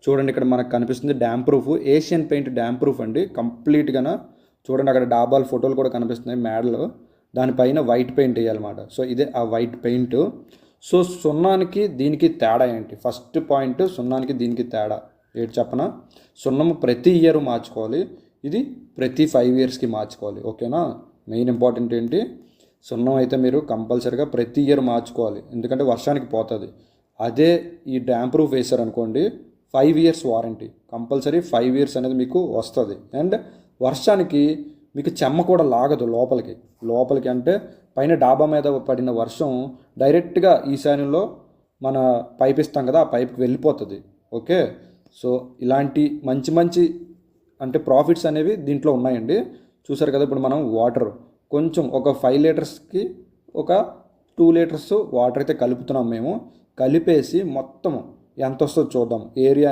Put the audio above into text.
చూడండి ఇక్కడ మనకు కనిపిస్తుంది dam proof, Asian paint dam proof అండి కంప్లీట్గా. చూడండి అక్కడ డాబాల ఫోటోలు కూడా కనిపిస్తున్నాయి మేడలు, దానిపైన వైట్ పెయింట్ వేయాలన్నమాట. సో ఇదే ఆ వైట్ పెయింట్. సో సున్నానికి దీనికి తేడా ఏంటి? ఫస్ట్ పాయింట్, సున్నానికి దీనికి తేడా ఏంటి చెప్పనా? సున్నము ప్రతి ఇయర్ మార్చుకోవాలి, ఇది ప్రతి 5 ఇయర్స్కి మార్చుకోవాలి. ఓకేనా? మెయిన్ ఇంపార్టెంట్ ఏంటి, సున్నం అయితే మీరు కంపల్సరీగా ప్రతి ఇయర్ మార్చుకోవాలి, ఎందుకంటే వర్షానికి పోతుంది. అదే ఈ డ్యామ్ ప్రూఫ్ వేశారనుకోండి 5 ఇయర్స్ వారంటీ, కంపల్సరీ 5 ఇయర్స్ అనేది మీకు వస్తుంది. అండ్ వర్షానికి మీకు చెమ్మ కూడా లాగదు లోపలికి అంటే పైన డాబా మీద పడిన వర్షం డైరెక్ట్గా ఈశాన్యంలో మన పైప్ ఇస్తాం కదా, ఆ పైప్కి వెళ్ళిపోతుంది. ఓకే, సో ఇలాంటి మంచి అంటే ప్రాఫిట్స్ అనేవి దీంట్లో ఉన్నాయండి. చూసారు కదా, ఇప్పుడు మనం వాటర్ కొంచెం ఒక 5 లీటర్స్కి ఒక 2 లీటర్స్ వాటర్ అయితే కలుపుతున్నాం మేము. కలిపేసి మొత్తం ఎంత వస్తుందో చూద్దాం. ఏరియా